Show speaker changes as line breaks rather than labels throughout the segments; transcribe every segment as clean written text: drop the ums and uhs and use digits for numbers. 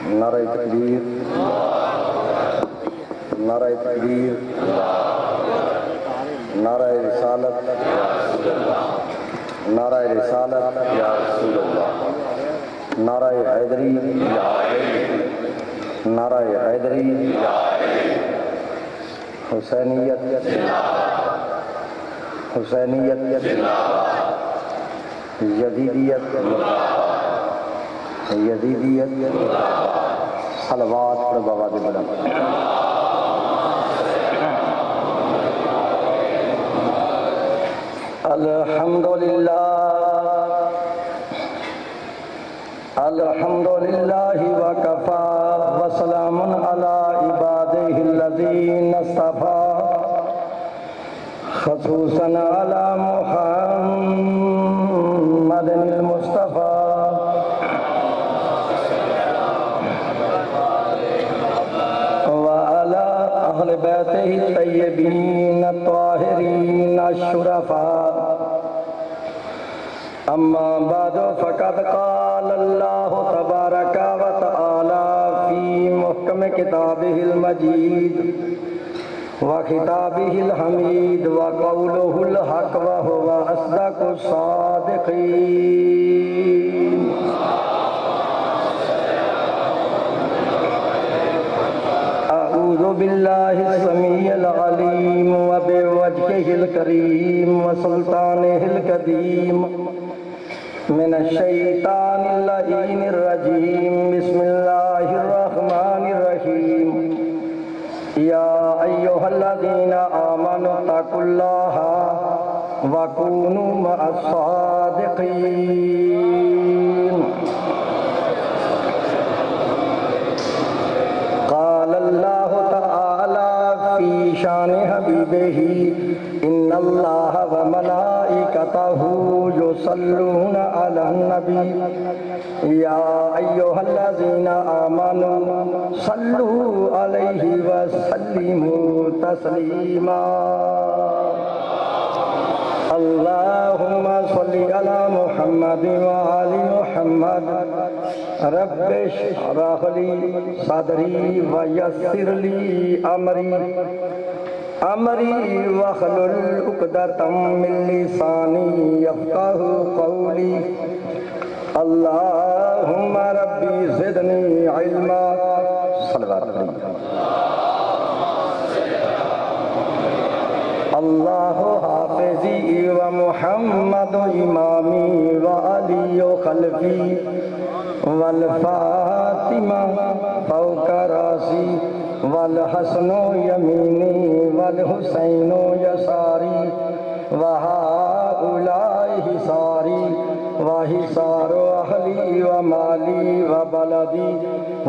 نعرہ تکبیر، نعرہ تکبیر، نعرہ رسالت، نعرہ رسالت یا رسول اللہ، نعرہ حیدری، نعرہ حیدری، حسینیت، حسینیت، یزیدیت، یزیدیت، صلوات پر بابا دے بلند۔ الحمدللہ، الحمدللہ وکفا وسلام علی عبادہ الذین اصطفی خصوصاً علی محمد المصطفی وعلی اہل بیتہ الطیبین الطاہرین الشرفاء۔ اما بعد فقد قال اللہ تبارک و تعالی فی محکم کتابہ المجید وخطابہ الحمید وقولہ الحق وہو اصدق الصادقین۔ اعوذ باللہ السمیع العلیم وبوجہہ الکریم وسلطانہ القدیم من الشیطان اللعین الرجیم۔ بسم اللہ الرحمن الرحیم۔ یا ایہا الذین آمنوا اتقوا اللہ وکونوا مع الصادقین۔ قال اللہ تعالی فی شان حبیبہ ان اللہ وملائکتہ یصلون علی النبی یا ایہا الذین آمنوا صلوا علیہ وسلموا تسلیما۔ اللہم صلی علی محمد وآل محمد۔ رب اشرح لی صدری ویسر لی امری واحلل عقدۃ من لسانی یفقہوا قولی۔ اللہم ربی زدنی علما۔ صلوات علیہ۔ اللہ حافظی و محمد امامی و علی خلفی والفاطمہ فوق راسی والحسن یمینی والحسین یساری وہؤلاء حصاری وحصار اہلی ومالی وبلدی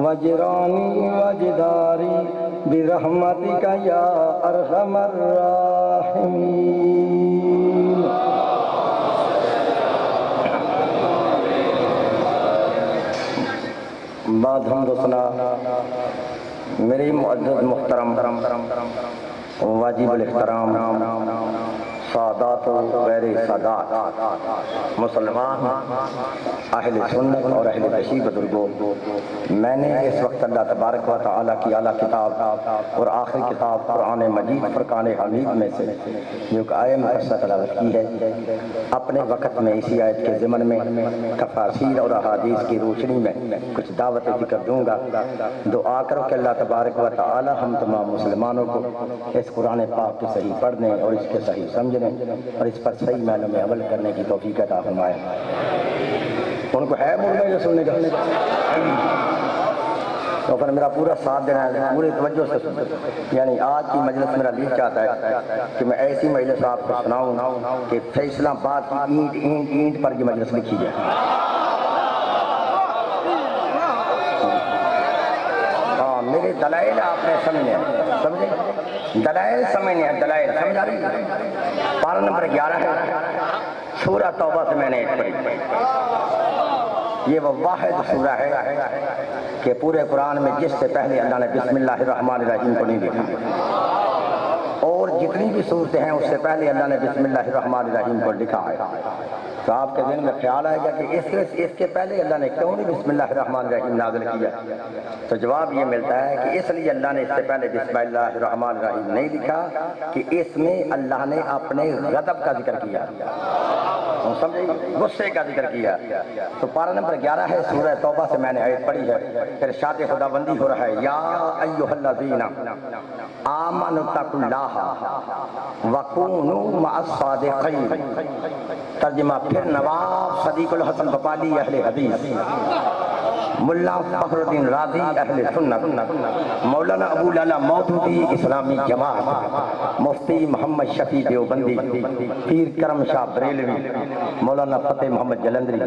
وجرانی وجداری برحمتک یا ارحم الراحمین۔ بعد حمد و ثنا میری معزز محترم واجب الاحترام سادات و غیر سادات مسلمان اہل سنت اور اہل تشیع بزرگوں، میں نے اس وقت اللہ تبارک و تعالیٰ کی اعلیٰ کتاب اور آخری کتاب قرآن مجید فرقان حمید میں سے جو کہ آیت مقدسہ تلاوت کی ہے، اپنے وقت میں اسی آیت کے ضمن میں تفاسیر اور احادیث کی روشنی میں کچھ دعوت ذکر دوں گا۔ دعا کرو کہ اللہ تبارک و تعالیٰ ہم تمام مسلمانوں کو اس قرآن پاک کے صحیح پڑھنے اور اس کے صحیح سمجھنے اور اس پر صحیح معنوں میں عمل کرنے کی توفیق عطا فرمائے۔ ان کو ہے موڈ میں جو سننے کا تو پھر میرا پورا ساتھ دینا ہے، پوری توجہ سے سننا۔ یعنی آج کی مجلس میرا دل چاہتا ہے کہ میں ایسی مجلس آپ کو سناؤں کہ فیصلہ باد کی اینٹ اینٹ اینٹ پر یہ مجلس لکھی جائے۔ ہاں، میرے دلائل آپ نے سمجھے، سمجھے دلائل سمجھنے ہیں، دلائل سمجھ آ رہی ہے۔ پارہ نمبر 11 ہے، سورہ توبہ سے میں نے پڑھی۔ یہ وہ واحد سورہ ہے کہ پورے قرآن میں جس سے پہلے اللہ نے بسم اللہ الرحمن الرحیم کو نہیں دیکھا۔ اور جتنی بھی صورتیں ہیں اس سے پہلے اللہ نے بسم اللہ الرحمن الرحیم کو لکھا ہے. تو آپ کے ذہن میں خیال آئے گا کہ اس کے پہلے اللہ نے کیوں نہیں بسم اللہ الرحمن الرحیم نازل کیا؟ تو جواب یہ ملتا ہے کہ اس لیے اللہ نے اس سے پہلے بسم اللہ الرحمن الرحیم نہیں لکھا کہ اس میں اللہ نے اپنے غضب کا ذکر کیا، سمجھے، غصے کا ذکر کیا. تو پارہ نمبر 11 ہے سورہ توبہ سے میں نے آیت پڑھی ہے. ارشاد خداوندی ہو رہا ہے یا ایھا الذین آمنوا اتقوا اللہ وکونوا مع الصادقین. ترجمہ پھر نواب صدیق الحسن بپالی اہل حدیث، ملا فخر الدین رازی اہل سنت، مولانا ابو لالا مودودی اسلامی جماعت، مفتی محمد شفیع دیوبندی، پیر کرم شاہ بریلوی، مولانا فتح محمد جلندری،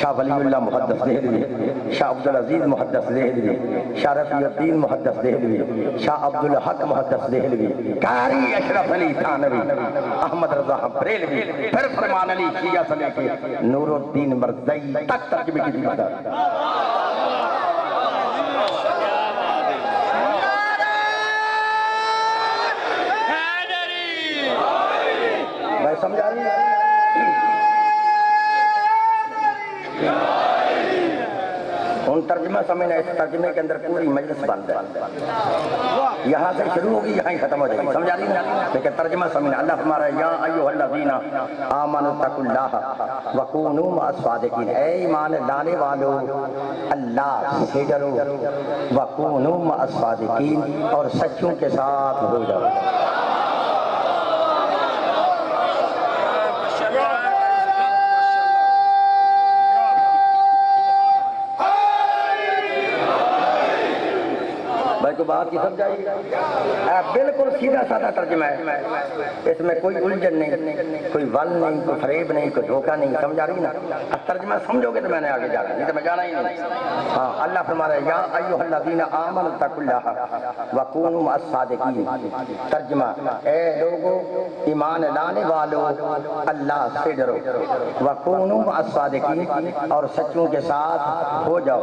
شاہ ولی اللہ محدث دہلوی، شاہ عبدالعزیز محدث دہلوی، شاہ رفیع الدین محدث دہلوی، شاہ عبدالحق محدث دہلوی، قاری اشرف علی تھانوی، احمد رضا بریلوی، پھر فرمان علی شیعہ سے لے کے نور الدین مرزائی تک ترجمے کی ذمہ دار. بھائی سمجھا رہی ہے؟ ان ترجمہ سمجھنا، اس ترجمے کے اندر پوری مجلس بند ہے. یہاں سے شروع ہوگی یہاں ہی ختم ہو جائے گی، سمجھا رہی ہے؟ لیکن ترجمہ سمجھنا. اللہ فرما رہا ہے یا ایھا الذین آمنوا اتقوا اللہ وکونوا مع الصادقین. اے ایمان لانے والو اللہ سے ڈرو، وکونوا مع الصادقین، اور سچوں کے ساتھ ہو جاؤ. کو بات کی سمجھائی، بالکل سیدھا سادہ ترجمہ ہے. اس میں کوئی الجھن نہیں، کوئی ول نہیں، کوئی فریب نہیں، کوئی دھوکہ نہیں. سمجھا رہی نا؟ اب ترجمہ سمجھو گے تو میں نے آگے جانا، نہیں تو میں جانا ہی نہیں. ہاں اللہ فرما رہا ہے یا ایھا الذین آمنوا اتقوا اللہ وکونوا مع الصادقین. ترجمہ اے لوگو ایمان لانے والو اللہ سے ڈرو، وکونوا مع الصادقین، اور سچوں کے ساتھ ہو جاؤ.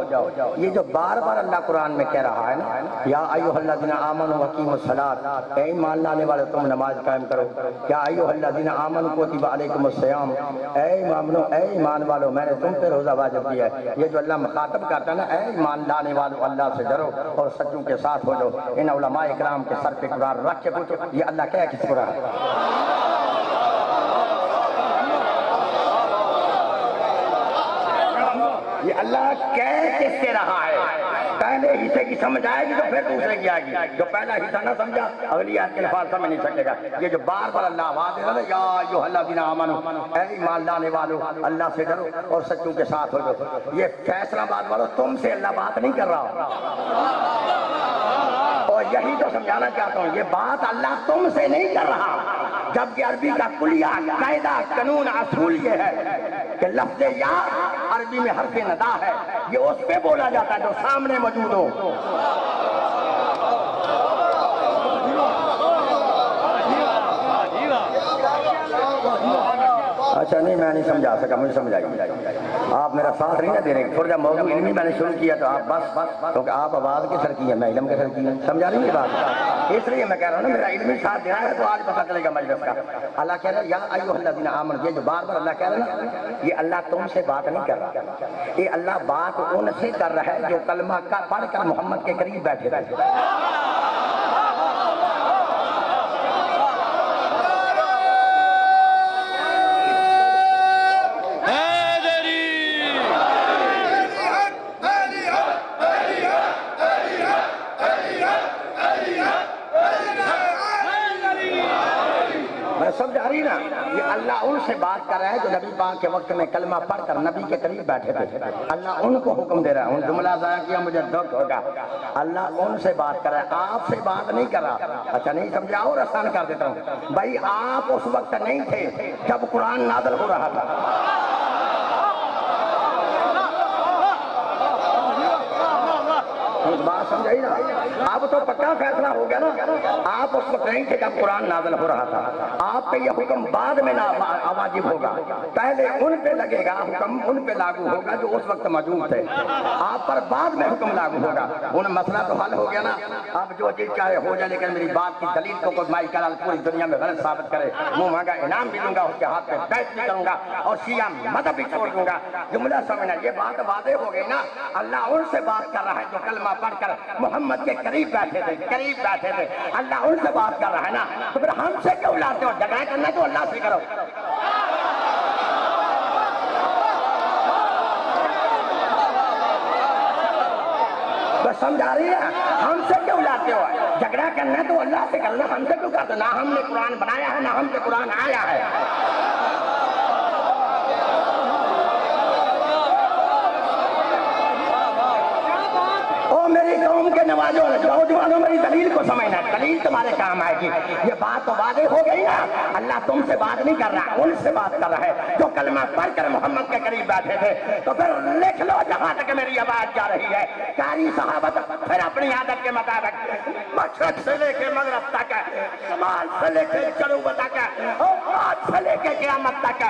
یہ جو بار بار اللہ قرآن میں کہہ رہا ہے نا یا ایھا الذین آمنوا واقیموا الصلاۃ، اے ایمان لانے والے تم نماز قائم کرو. یا ایھا الذین آمنوا کتب علیکم الصیام، اے ایمان والو میں نے تم پہ روزہ واجب کیا ہے. یہ جو اللہ مخاطب کرتا ہے نا اے ایمان لانے والو اللہ سے ڈرو اور سچوں کے ساتھ ہو جاؤ. ان علماء اکرام کے سر پہ قرآن رکھ کے پوچھو یہ اللہ کہہ کس قرآن ہے؟ یہ اللہ کہہ کس سے رہا ہے؟ پہلے حصے کی سمجھ آئے گی تو پھر دوسرے کی آئے گی. جو پہلا حصہ نہ سمجھا اگلی آیت کے الفاظ سمجھ نہیں سکے گا. یہ جو بار بار اللہ آواز دے رہا ہے یا ایھا الذین آمنوا، اے ایمان لانے والو اللہ سے ڈرو اور سچوں کے ساتھ ہو جاؤ. یہ فیصلہ باد والو تم سے اللہ بات نہیں کر رہا. اور یہی تو سمجھانا چاہتا ہوں، یہ بات اللہ تم سے نہیں کر رہا. جبکہ عربی کا کلیہ قاعدہ قانون اصول یہ ہے کہ لفظ یا عربی میں حرف ندا ہے، یہ اس پہ بولا جاتا ہے جو سامنے موجود ہو. اچھا نہیں میں نہیں سمجھا سکا، مجھے سمجھائیے. آپ میرا ساتھ نہیں نہ دے رہے. تھوڑا جب موضوع علمی میں نے شروع کیا تو آپ بس کیونکہ آپ آواز کے سر کی ہے، میں علم کے سر کی ہے. سمجھا رہی ہے بات؟ اس لیے میں کہہ رہا ہوں نا میرا علمی ساتھ دے رہا ہے تو آج پتہ چلے گا مجلس کا. اللہ کہہ رہا ہے یا ایھا الذین آمنوا، یہ جو بار بار اللہ کہہ رہا ہے نا یہ اللہ تم سے بات نہیں کر رہا. یہ اللہ بات ان سے کر رہا ہے جو کلمہ پڑھ کر محمد کے قریب بیٹھے تھے. سمجھ آ رہی نا؟ یہ اللہ ان سے بات کر رہا ہے جو نبی پاک کے وقت میں کلمہ پڑھ کر نبی کے قریب بیٹھے تھے. اللہ ان کو حکم دے رہا ہے. ان جملہ ضائع کیا مجھے دکھ ہوگا. اللہ ان سے بات کر رہا ہے، آپ سے بات نہیں کر رہا. اچھا نہیں سمجھا اور آسان کر دیتا ہوں. بھائی آپ اس وقت نہیں تھے جب قرآن نازل ہو رہا تھا. بات سمجھائی نا؟ اب تو پکا فیصلہ ہو گیا نا. آپ اس وقت نہیں تھے جب قرآن نازل ہو رہا تھا. آپ پہ یہ حکم بعد میں واجب ہوگا. پہلے ان پہ لگے گا حکم, ان پہ لاگو ہوگا جو اس وقت موجود تھے. آپ پر بعد میں حکم لاگو ہوگا. ان مسئلہ تو حل ہو گیا نا. اب جو چیز چاہے ہو جائے, لیکن میری بات کی دلیل کو کوئی مائی کلال پوری دنیا میں غلط ثابت کرے, منہ مانگا انعام بھی دوں گا, اس کے ہاتھ پہ بیعت بھی کروں گا, اور شیعہ مذہب بھی چھوڑ دوں گا. جملہ سمجھنا, یہ بات واضح ہو گئی نا. اللہ ان سے بات کر رہا ہے جو کلمہ پڑھ کر محمد کے قریب بیٹھے تھے. اللہ ان سے بات کر رہا ہے نا. تو پھر ہم سے کیوں لاتے ہو؟ جھگڑا کرنا تو اللہ سے کرو. بس سمجھا رہی ہے؟ ہم سے کیوں لاتے ہو؟ جھگڑا کرنا تو اللہ سے کرنا, ہم سے کیوں کرتے؟ نہ ہم نے قرآن بنایا ہے, نہ ہم سے قرآن آیا ہے. میری قوم کے نوجوانوں میری دلیل کو سمجھنا, دلیل تمہارے کام آئے گی. یہ بات تو واضح ہو گئی نا. اللہ تم سے بات نہیں کر رہا, ان سے بات کر رہا ہے جو کلمہ پڑھ کر محمد کے قریب بیٹھے تھے. تو پھر لکھ لو جہاں تک میری آواز جا رہی ہے. قاری صحابت پھر اپنی عادت کے مطابق مشرق سے لے کے مغرب تک, شمال سے لے کے جنوب تک, اوقات سے لے کے قیامت تک,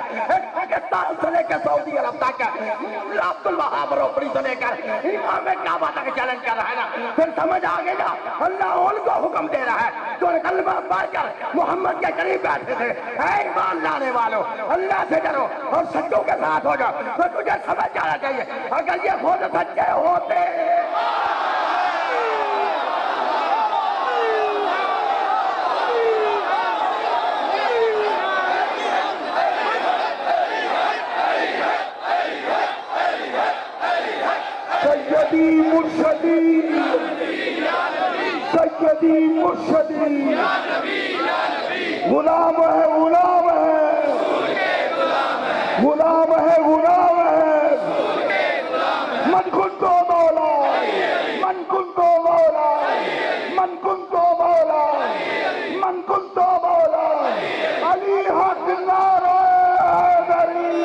پاکستان سے لے کے سعودی عرب تک, عبد الوہاب روپڑی سے لے کر امام کعبہ تک چیلنج کر رہا ہے نا. پھر سمجھ آگے گا اللہ ان کو حکم دے رہا ہے جو کلمہ پڑھ کر محمد کے قریب بیٹھے تھے. اے ایمان لانے والو, اللہ سے ڈرو اور سچوں کے ساتھ ہو جاؤ. تو تجھے سمجھ جانا چاہیے اگر یہ خود سچے ہوتے.
سیدی مرشدی, سیدی مرشدی, غلام ہے, غلام ہے, غلام ہے, غلام ہے. من کنت مولا, من کنت مولا, من کنت مولا, من کنت مولا, علی حق نعرہ حیدری.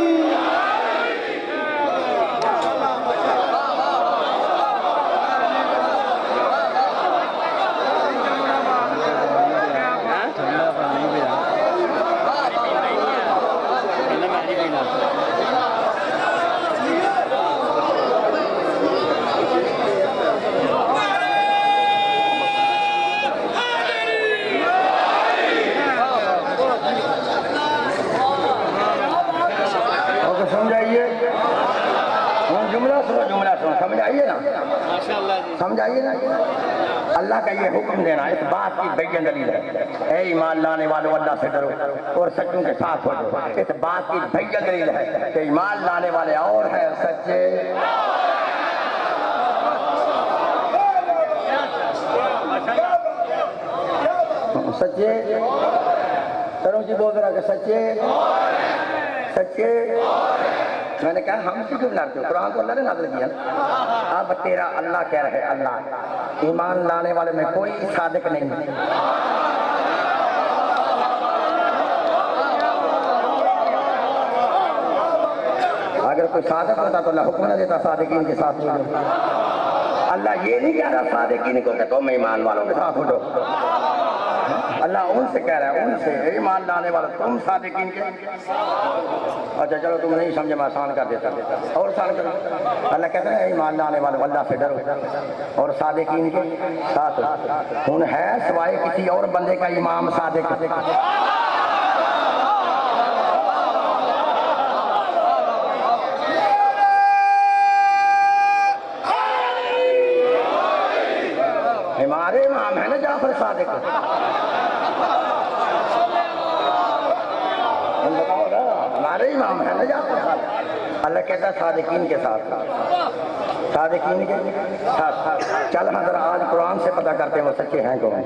سمجھائیے نا. اللہ کا یہ حکم دینا اس بات کی بین دلیل ہے. اے ایمان لانے والو اللہ سے ڈرو اور سچوں کے ساتھ ہو جاؤ. اس بات کی بین دلیل ہے کہ ایمان لانے والے اور ہیں سچے. سچے کرو جی, بول رہا کہ سچے سچے. میں نے کہا ہم سے کیوں لڑتے ہو؟ قرآن تو اللہ نے نازل کیا نا. اب تیرا اللہ کہہ رہے اللہ, ایمان لانے والے میں کوئی صادق نہیں. اگر کوئی صادق ہوتا تو اللہ حکم نہ دیتا صادقین کے ساتھ ہو جاؤ. اللہ یہ نہیں کہہ رہا صادقین کو کہ تم ایمان والوں کے ساتھ ہو جاؤ. اللہ ان سے کہہ رہا ہے, ان سے ایمان لانے والا تم صادقین کے. اچھا چلو تم نہیں سمجھے, میں آسان کر دیتا اور آسان کرو. اللہ کہتا ہے ایمان لانے والے اللہ سے ڈرو اور صادقین کے ساتھ. ان ہے سوائے کسی اور بندے کا امام صادق. ہمارے امام ہے نا جعفر صادق. ہمارے امام ہے نا جعفر صادق. اللہ کہتا ہے صادقین کے ساتھ, صادقین کے ساتھ. چل حضرت آج قرآن سے پتہ کرتے ہیں وہ سچے ہیں کون.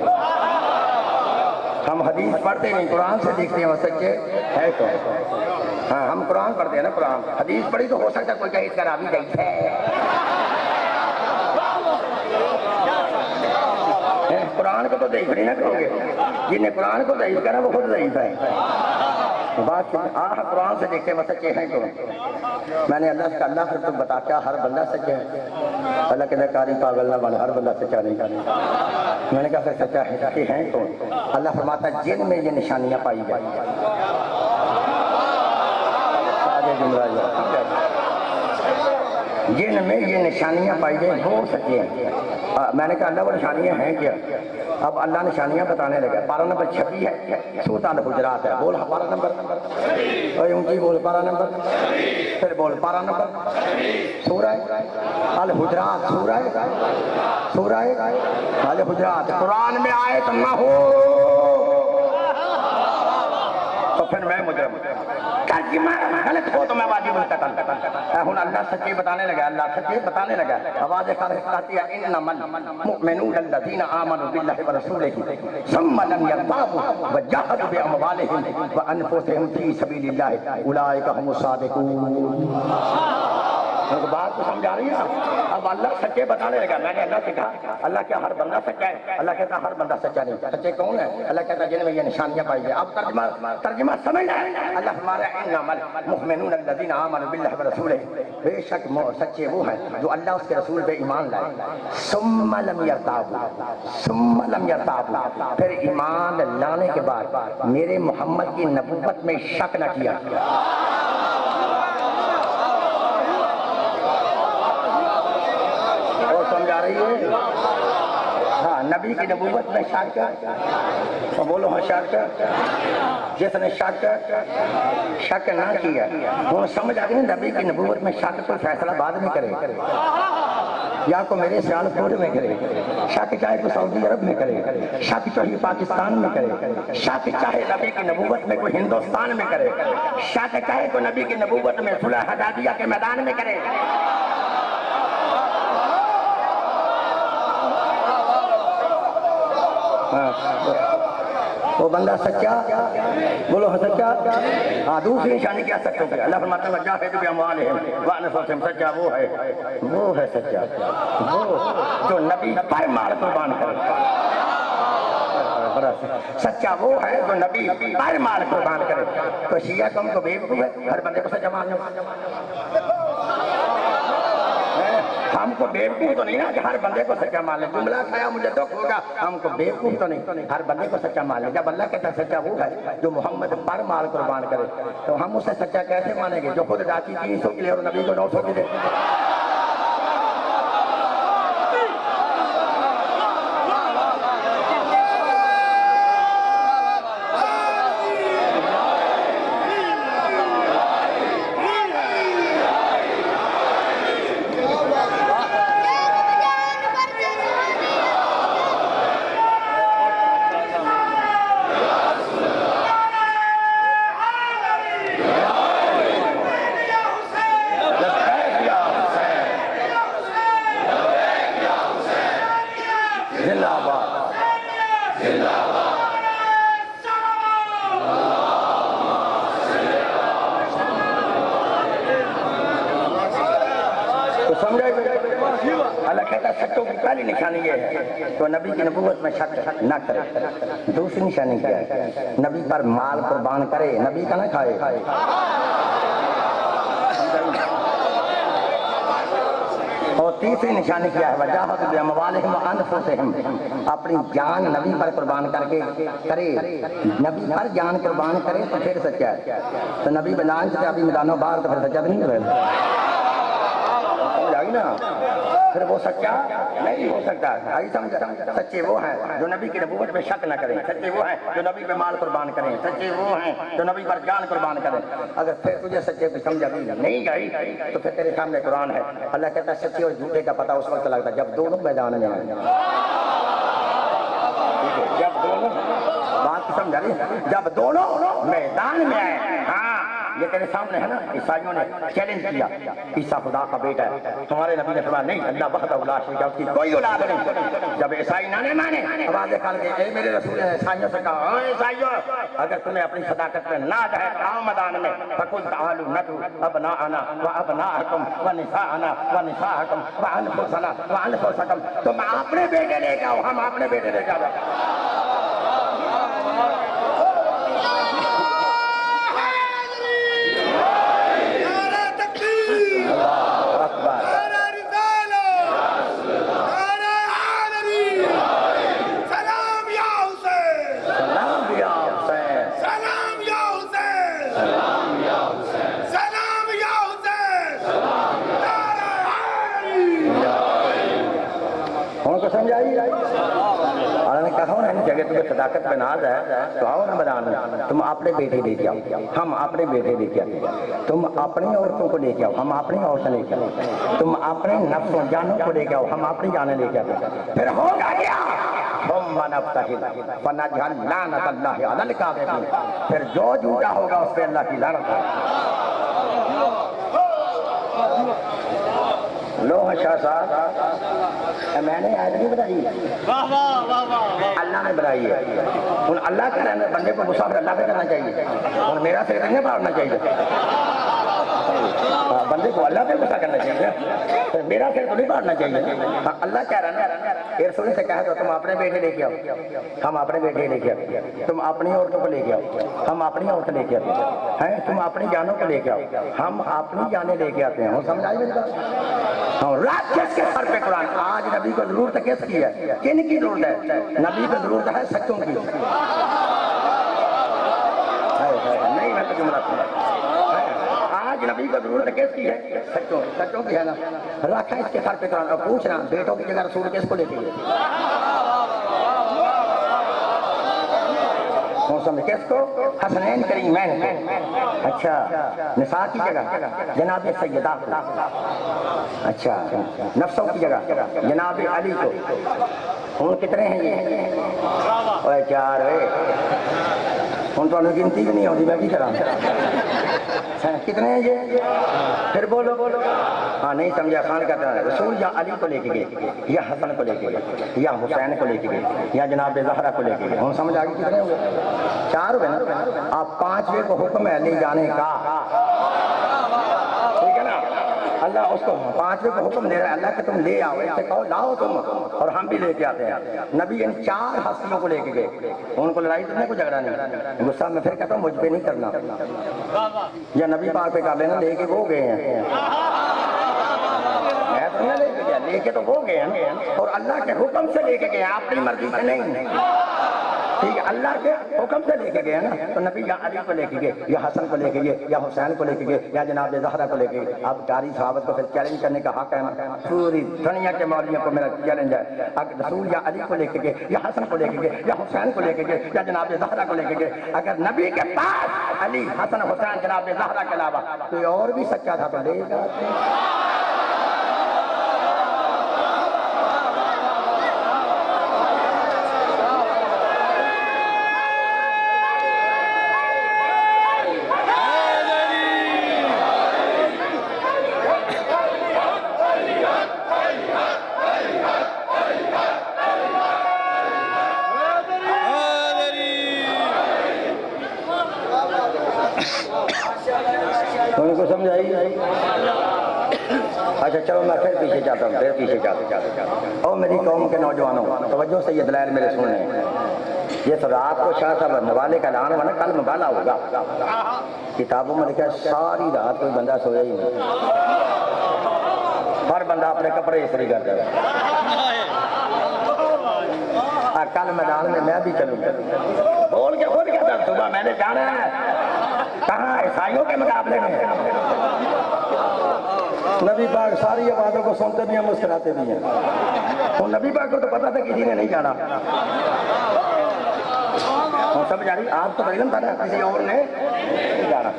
ہم حدیث پڑھتے نہیں, قرآن سے دیکھتے ہیں وہ سچے ہیں کون. ہاں ہم قرآن پڑھتے ہیں نا, قرآن. حدیث پڑھی تو ہو سکتا ہے کوئی کہیں اس کا راوی ضعیف ہے. قرآن کو تو ضعیف نہیں نہ کہو گے, جن نے قرآن کو ضعیف کرا وہ خود ضعیف ہے. بات قرآن سے دیکھتے وہ سچے ہیں کون؟ میں نے اللہ سے کہا اللہ پھر تم بتا کیا ہر بندہ سچا ہے؟ اللہ کہتا کاری پاگل نہ بنا، ہر بندہ سچا نہیں۔ میں نے کہا پھر سچا ہے کہ ہیں کون؟ اللہ فرماتا ہے جن میں یہ نشانیاں پائی جائیں۔ آگے جملہ جن میں یہ نشانیاں پائی جائیں وہ سچے ہیں۔ میں نے کہا اللہ وہ نشانیاں ہیں کیا؟ اب اللہ نشانیاں بتانے لگا۔ پارہ نمبر 26 ہے، سورۃ الحجرات ہے۔ بول پارہ نمبر، اوہ اونچی بول پارہ نمبر، پھر بول پارہ نمبر، سورہ الحجرات، سورہ الحجرات۔ قرآن میں آیت نہ ہو تو پھر میں مجرم، ترجمہ غلط ہو تو میں واجب القتل۔ ہن اللہ سچے بتانے لگا، اللہ سچے بتانے لگا۔ آواز کہتی ہے انما المؤمنون الذین آمنوا باللہ ورسولہ ثم لم یرتابوا وجاہدوا باموالہم وانفسہم فی سبیل اللہ اولئک هم الصادقون۔ بات کو سمجھا رہی ہے؟ اب اللہ سچے بتانے لگا۔ میں نے اللہ سے کہا اللہ کیا ہر بندہ سچا ہے؟ اللہ کہتا ہر بندہ سچا نہیں۔ سچے کون ہے؟ اللہ کہتا جن میں یہ نشانیاں پائی جائیں۔ اب ترجمہ سمجھ آئے؟ اللہ ہمارے انما المؤمنون الذین آمنوا باللہ ورسولہ، بے شک سچے وہ ہیں جو اللہ اس کے رسول پہ ایمان لائے، ثم لم یرتابوا، پھر ایمان لانے کے بعد میرے محمد کی نبوت میں شک نہ کیا۔ سمجھا رہی ہے؟ ہاں، نبی کی نبوت میں شک، بولو ہاں شک، جس نے شک نہ کیا وہ سمجھ آ گئی نبی کی نبوت میں شک کوئی فیصلہ بعد میں کرے یا کو میرے سیال کوٹ میں کرے، شک چاہے کوئی سعودی عرب میں کرے، شک چاہے پاکستان میں کرے، شک چاہے نبی کی نبوت میں کوئی ہندوستان میں کرے، شک چاہے کوئی نبی کی نبوت میں صلح حدیبیہ کے میدان میں کرے۔ وہ بندہ سچا، بولو سچا۔ ہاں، دوسری نشانی کیا سچوں کی؟ اللہ فرماتا ہے وجاہدوا باموالہم وانفسہم، سچا وہ ہے سچا وہ جو نبی پر مال قربان کرے۔ سچا وہ ہے جو نبی پر مال قربان کرے۔ تو شیعہ قوم کو بیوقوف ہے ہر بندے کو سچا ماننا؟ ہم کو بیوقوف تو نہیں نا کہ ہر بندے کو سچا مان لے۔ جملہ کھایا مجھے دکھ ہوگا، ہم کو بیوقوف تو نہیں، ہر بندے کو سچا مان لے۔ جب اللہ کہتا ہے سچا وہ ہے جو محمد پر مال قربان کرے، تو ہم اسے سچا کیسے مانیں گے جو خود ذاتی 300 کے لیے اور نبی کو 900 کے لیے؟ اللہ کہتا ہے سچوں کی پہلی نشانی یہ ہے تو نبی کی نبوت میں شک نہ کرے۔ دوسری نشانی کیا ہے؟ نبی پر مال قربان کرے، نبی کا نہ کھائے۔ اور تیسری نشانی کیا ہے؟ وجاہدوا باموالہم وانفسہم، اپنی جان نبی پر قربان کر کے کرے، نبی پر جان قربان کرے تو پھر سچا ہے۔ تو نبی بنان سے ابھی میدانوں باہر تو پھر سچا نہیں کرے نا، پھر وہ سچا نہیں ہو سکتا۔ آئی سمجھا؟ سچے وہ ہیں جو نبی کی نبوت میں شک نہ کریں، سچے وہ ہیں جو نبی پہ مال قربان کریں، سچے وہ ہیں جو نبی پر جان قربان کریں۔ اگر پھر تجھے سچے کو سمجھا بھی نہیں گئی تو پھر تیرے سامنے قرآن ہے۔ اللہ کہتا ہے سچے اور جھوٹے کا پتہ اس وقت لگتا ہے جب دونوں میدان میں آئیں۔ جب دونوں، بات سمجھا رہی؟ جب دونوں میدان میں آئے۔ ہاں، یہ تیرے سامنے ہے نا، عیسائیوں نے چیلنج کیا عیسیٰ خدا کا بیٹا ہے، تمہارے نبی نے فرمایا نہیں، اللہ وحدہ لا شریک ہے، اس کی کوئی اولاد نہیں۔ جب عیسائی نہ مانے، آواز نکال کے اے میرے رسول نے عیسائیوں سے کہا اے عیسائیوں، اگر تمہیں اپنی صداقت میں نہ ہے آؤ میدان میں، فقل تعالوا ندعو ابناءنا وابناءکم ونساءنا ونساءکم وانفسنا وانفسکم، تم اپنے بیٹے لے جاؤ، ہم اپنے بیٹے لے جاؤ۔ سمجھ آئی؟ اللہ نے کہا نا ان جگہ تمہیں صداقت پہ ناز ہے تو آؤ نا میدان میں، تم اپنے بیٹے لے کے آؤ، ہم اپنے بیٹے لے کے آتے، تم اپنی عورتوں کو لے کے آؤ، ہم اپنی عورتیں لے کے آتے، تم اپنے نفسوں جانوں کو لے کے آؤ، ہم اپنی جانیں لے کے آتے، پھر ہوگا کیا؟ ثم نبتہل فنجعل لعنت اللہ علی الکاذبین، پھر جو جھوٹا ہوگا اس پہ اللہ کی لعنت ہے۔ لو شاہ صاحب میں نے آیت نہیں بتائی، اللہ نے بتائی ہے۔ ان اللہ کا رہنا بندے کو غصہ پھر اللہ پہ کرنا چاہیے، اور میرا سر نہیں پاڑنا چاہیے، بندے کو اللہ پہ غصہ کرنا چاہیے، میرا سر تو نہیں پاڑنا چاہیے۔ اللہ کہہ رہا ہے نا رسول سے کہا تو تم اپنے بیٹے لے کے آؤ، ہم اپنے بیٹے لے کے آتے، تم اپنی عورتوں کو لے کے آؤ، ہم اپنی عورتیں لے کے آتے ہیں، تم اپنی جانوں کو لے کے آؤ، ہم اپنی جانیں لے کے آتے ہیں۔ سمجھائی میری بات؟ رات کس کے سر پہ قرآن؟ آج نبی کو ضرورت کس کی ہے؟ کن کی ضرورت ہے؟ نبی کو ضرورت ہے سچوں کی۔ نہیں میں تو جملہ سنا، آج نبی کو ضرورت کس کی ہے؟ سچوں کی ہے نا۔ رکھا اس کے سر پہ قرآن، اور پوچھنا بیٹوں کی جگہ رسول کس کو لے کے کس کو؟ حسنین کریمین کو۔ اچھا نساء کی جگہ جناب سیدہ کو، اچھا نفسوں کی جگہ جناب علی کو۔ ہوں کتنے ہیں یہ؟ اوہ چار ہوئے، ہوں تو انہیں گنتی بھی نہیں ہوتی، میں بھی کرا کتنے ہیں یہ؟ پھر بولو ہاں نہیں سمجھا، خان کہتا ہے رسول یا علی کو لے کے گئے، یا حسن کو لے کے گئے، یا حسین کو لے کے گئے، یا جناب زہرا کو لے کے گئے۔ ہوں سمجھ آگے کتنے ہوئے؟ چار ہوئے نا۔ آپ پانچویں کو حکم ہے لے جانے کا، ٹھیک ہے نا؟ اللہ اس کو پانچویں کو حکم دے رہا ہے اللہ کہ تم لے آؤ، اسے کہو لاؤ تم، اور ہم بھی لے کے آتے ہیں۔ نبی ان چار ہستیوں کو لے کے گئے، ان کو لڑائی کرنے کو جھگڑا نہیں، غصہ میں پھر کہتا ہوں مجھ پہ نہیں کرنا، یا نبی پاک پہ کر لینا، لے کے وہ گئے ہیں، میں تو نہیں لے کے گیا، لے کے تو وہ گئے ہیں، اور اللہ کے حکم سے لے کے گئے، اپنی مرضی سے نہیں، ٹھیک ہے؟ اللہ کے حکم سے لے کے گئے نا، تو نبی یا علی کو لے کے گئے، یا حسن کو لے کے گئے، یا حسین کو لے کے گئے، یا جناب زہرا کو لے کے گئے۔ اب قاری صحابت کو پھر چیلنج کرنے کا حق ہے نا، پوری دنیا کے مولویوں کو میرا چیلنج ہے، اگر رسول یا علی کو لے کے گئے، یا حسن کو لے کے گئے، یا حسین کو لے کے گئے، یا جناب زہرا کو لے کے گئے، اگر نبی کے پاس علی حسن حسین جناب زہرا کے علاوہ کوئی اور بھی سچا تھا تو لے جاتے۔ تم کو سمجھ آئی؟ اچھا چلو میں پھر پیچھے جاتا ہوں، پھر پیچھے جاتا ہوں۔ او میری قوم کے نوجوانوں، توجہ سے یہ دلائل میرے سننے، یہ تو رات کو شاہ صاحب مبالے کا اعلان ہوا نا، کل مبالہ ہوگا، کتابوں میں لکھا ہے ساری رات کوئی بندہ سویا ہی نہیں، ہر بندہ اپنے کپڑے استری کرتا ہے۔ کل میدان میں میں بھی چلوں گا، بول کے خود کہتا صبح میں نے جانا ہے، کہاں؟ عیسائیوں کے مقابلے میں۔ نبی پاک ساری آوازوں کو سنتے بھی ہیں، مسکراتے بھی ہیں، اور نبی پاک کو تو پتا تھا کسی نے نہیں جانا۔ سمجھ آ رہی؟ آپ تو علم تھا نا، کسی اور نے نہیں جانا۔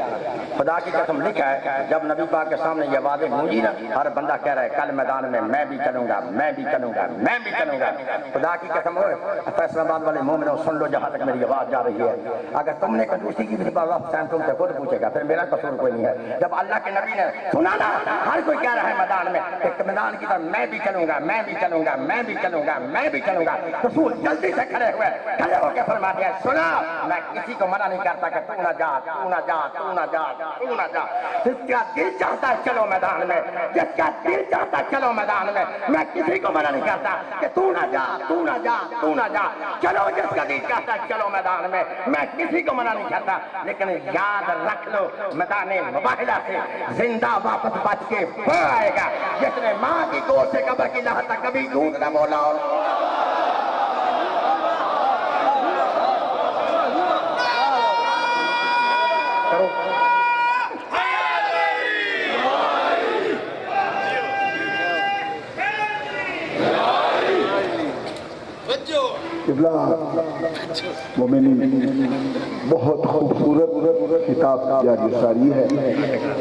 خدا کی قسم لکھا ہے جب نبی پاک کے سامنے یہ آوازیں گونجی نا، ہر بندہ کہہ رہا ہے کل میدان میں بھی چلوں گا، میں بھی چلوں گا، میں بھی چلوں گا۔ خدا کی قسم ہوئے فیصل آباد والے مومنوں سن لو جہاں تک میری آواز جا رہی ہے، اگر تم نے کنجوسی کی بھی اللہ حسین تم سے خود پوچھے گا، پھر میرا قصور کوئی نہیں ہے۔ جب اللہ کے نبی نے سنا نا ہر کوئی کہہ رہا ہے میدان میں، ایک میدان کی طرف میں بھی چلوں گا، میں بھی چلوں گا، میں بھی چلوں گا، میں بھی چلوں گا، رسول جلدی سے کھڑے ہوئے، کھڑے ہو کے فرما دیا سنا میں کسی کو منع نہیں کرتا کہ تو نہ جا، تو نہ جا، تو نہ جا، تو نہ جا، جس کا دل چاہتا ہے چلو میدان میں، جس کا دل چاہتا ہے چلو میدان میں، میں کسی کو منع نہیں کرتا کہ تو نہ جا، تو نہ جا، تو نہ جا، چلو جس کا دل چاہتا ہے چلو میدان میں، میں کسی کو منع نہیں کرتا، لیکن یاد رکھ لو میدان مباہلہ سے زندہ واپس بچ کے وہ آئے گا جس نے ماں کی گود سے قبر کی لہر تک کبھی جھوٹ نہ بولا ہو۔
قبلہ مومنین بہت خوبصورت کتاب جاری ساری ہے،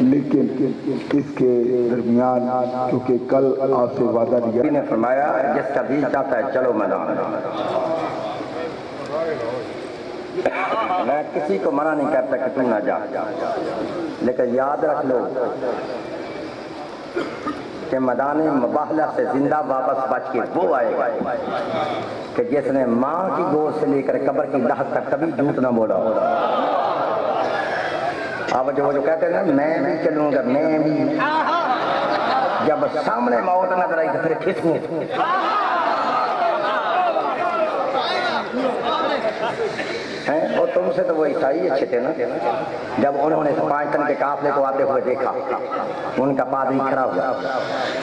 لیکن اس کے درمیان کیونکہ کل آپ سے وعدہ لیا
نے فرمایا جس کا دل چاہتا ہے چلو میدان، میں کسی کو منع نہیں کرتا کہ تم نہ جا، لیکن یاد رکھ لو کہ میدان مباہلہ سے زندہ واپس بچ کے وہ آئے گا کہ جس نے ماں کی گود سے لے کر قبر کی لحد تک کبھی جھوٹ نہ بولا ہو۔ اب جو کہتے ہیں نا میں بھی چلوں گا، میں بھی، جب سامنے موت نظر آئی تو پھر کھسوں۔ اور تم سے تو وہ عیسائی اچھے تھے نا، جب انہوں نے 5 دن کے قافلے کو آتے ہوئے دیکھا، ان کا پادری کھڑا ہوا،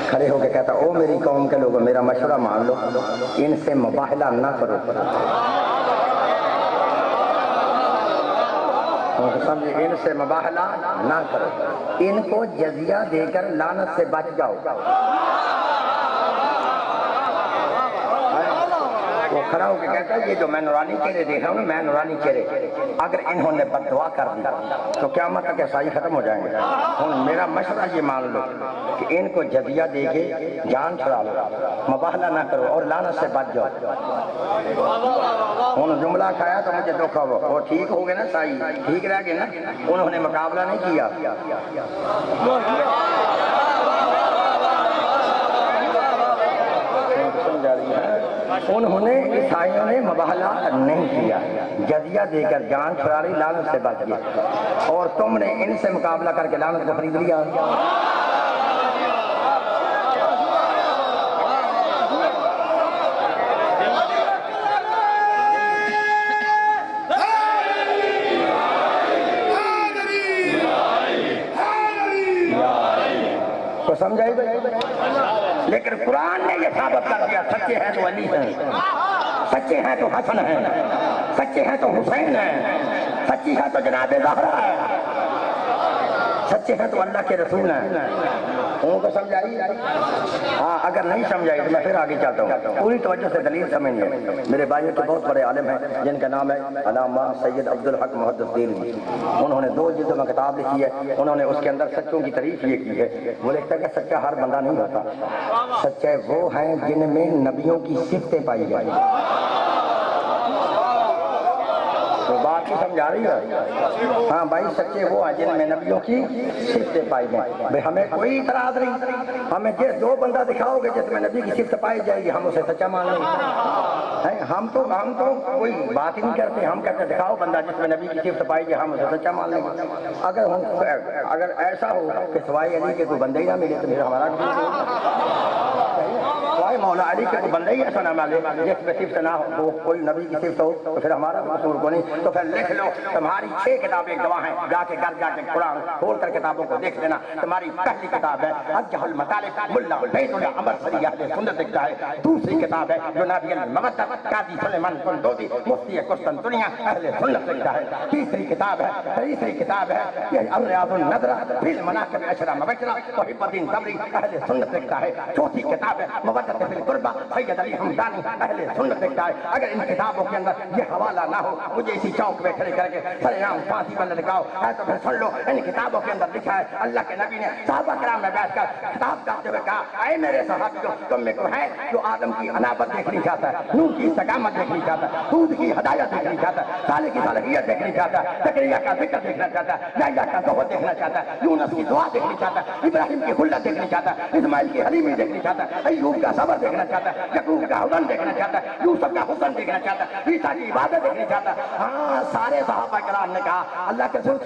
کھڑے ہو کے کہتا او میری قوم کے لوگوں میرا مشورہ مان لو، ان سے مباہلہ نہ کرو، سمجھے، ان سے مباہلہ نہ کرو، ان کو جزیہ دے کر لعنت سے بچ جاؤ۔ وہ کھڑا ہو کے کہتا ہے یہ جو میں نورانی چہرے دیکھ رہا ہوں نا، میں نورانی چہرے، اگر انہوں نے بد دعا کر دی تو قیامت تک عیسائی ختم ہو جائیں گے۔ میرا مشورہ یہ مان لو کہ ان کو جزیہ دے کے جان چھڑا لو، مباہلہ نہ کرو اور لعنت سے بچ جاؤ۔ جملہ کھایا تو مجھے دکھا ہوا، وہ ٹھیک ہو گئے نا، عیسائی ٹھیک رہ گئے نا، انہوں نے مقابلہ نہیں کیا۔ انہوں نے عیسائیوں نے مباہلہ نہیں کیا، جزیہ دے کر جان چھڑا لی، لعنت سے بچ گئے، اور تم نے ان سے مقابلہ کر کے لعنت کو خرید لیا۔ تو سمجھائی بھائی، لیکن قرآن نے یہ ثابت کر دیا سچے ہیں تو علی ہیں، سچے ہیں تو حسن ہیں، سچے ہیں تو حسین ہیں، سچی ہے تو جناب زہرا ہے، سچے ہیں تو اللہ کے رسول ہیں۔ ان کو سمجھائی؟ ہاں، اگر نہیں سمجھائی تو میں پھر آگے چلتا ہوں، پوری توجہ سے دلیل سمجھیے۔ میرے بھائیوں کے بہت بڑے عالم ہیں جن کا نام ہے علامہ سید عبدالحق محدث دہلوی، انہوں نے 2 جلدوں میں کتاب لکھی ہے، انہوں نے اس کے اندر سچوں کی تعریف یہ کی ہے۔ وہ لکھتا ہے کہ سچا ہر بندہ نہیں ہوتا، سچے وہ ہیں جن میں نبیوں کی صفتیں پائی جائیں۔ تو بات کی سمجھا رہی ہے؟ ہاں بھائی، سچے وہ ہیں جن میں نبیوں کی صفتیں پائی جائیں۔ بھائی ہمیں کوئی اعتراض نہیں، ہمیں جس 2 بندہ دکھاؤ گے جس میں نبی کی صفت پائی جائے گی ہم اسے سچا مان لیں گے۔ ہم تو کوئی بات ہی نہیں کرتے، ہم کہتے دکھاؤ بندہ جس میں نبی کی صفت پائی جائے ہم اسے سچا مان لیں گے۔ اگر ایسا ہو کہ سوائے علی کے کوئی بندے ہی نہ ملے تو پھر ہمارا سوائے مولا علی کے کوئی بندہ ہی ایسا نہ ملے جس میں صفت نہ ہو، کوئی نبی کی صفت ہو تو پھر ہمارا قصور کو نہیں۔ تو پھر لکھ لو، تمہاری 6 کتابیں گواہ ہیں، جا کے گھر جا کے قرآن کھول کر کتابوں کو دیکھ لینا۔ تمہاری پہلی کتاب ہے ارجح المطالب ملا بیت العمر صلی اہل سنت لکھتا ہے، دوسری کتاب ہے جنابی المودت قاضی سلیمان قندوزی مفتی قسطنطنیہ اہل سنت لکھتا ہے، تیسری کتاب ہے الریاض النظرہ فی المناقب عشرہ مبشرہ محب الدین طبری اہل سنت لکھتا ہے، چوتھی کتاب ہے مودت فی القربہ سید علی حمدانی اہل سنت لکھتا ہے۔ اگر ان کتابوں کے اندر یہ حوالہ نہ ہو، مجھے اسی چوک میں کھڑے کر کے سر عام پھانسی پر لٹکاؤ ہے تو پھر سن لو، ان کتابوں کے اندر لکھا ہے اللہ کے نبی نے صحابہ کرام میں بیٹھ کر خطاب کرتے ہوئے کہا اے میرے صحابیوں، تم میں کوئی ہے جو آدم کی انابت دیکھنی چاہتا ہے، نوح کی استقامت دیکھنی چاہتا ہے، ہود کی ہدایت دیکھنی چاہتا ہے، صالح کی صالحیت دیکھنی چاہتا ہے، زکریا کا ذکر دیکھنا چاہتا ہے، یحییٰ کا زہد دیکھنا چاہتا ہے، یونس کی دعا دیکھنی چاہتا ہے، ابراہیم کی خلت دیکھنی چاہتا ہے، اسماعیل کی حلیمی دیکھنی چاہتا ہے، ایوب کا صبر دیکھنا چاہتا ہے، یعقوب کا حسن دیکھنا چاہتا ہے، یوسف کا حسن دیکھنا چاہتا ہے، عیسیٰ کی عبادت دیکھنا چاہتا ہے۔ ہاں، سارے صحابہ کرام نے کہا اللہ کے رسول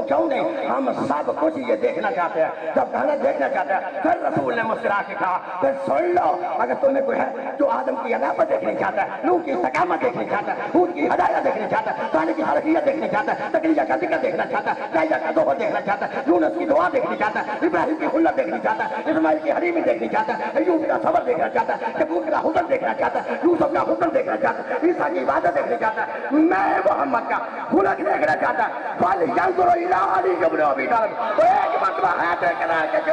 کیوں نہیں، ہم سب کچھ یہ دیکھنا چاہتے ہیں۔ جب کہنا دیکھنا چاہتے ہیں پھر رسول نے مسکرا کے کہا پھر سن لو، اگر تمہیں کوئی ہے جو آدم کی عداوت دیکھنی چاہتا ہے، نوح کی استقامت دیکھنی چاہتا ہے، ہود کی ہدایت دیکھنی چاہتا ہے، صالح کی صالحیت دیکھنی چاہتا ہے، زکریا کا ذکر دیکھنا چاہتا ہے، یحییٰ کا زہد دیکھنا چاہتا ہے، یونس کی دعا دیکھنی چاہتا ہے، ابراہیم کی خلت دیکھنی چاہتا ہے، اسماعیل کی حلیمی دیکھنی چاہتا ہے، ایوب کا صبر دیکھنا چاہتا ہے، یعقوب کا حسن دیکھنا چاہتا ہے، یوسف کا حسن دیکھنا چاہتا ہے، عیسیٰ کی عبادت دیکھنا چاہتا ہے، میں محمد کا خلق دیکھنا چاہتا ہے۔ فَلْيَنظُرْ إِلَىٰ عَلِيٍّ بْنِ أَبِي طَالِبٍ، تو ایک مرتبہ ہاتھ کرا کے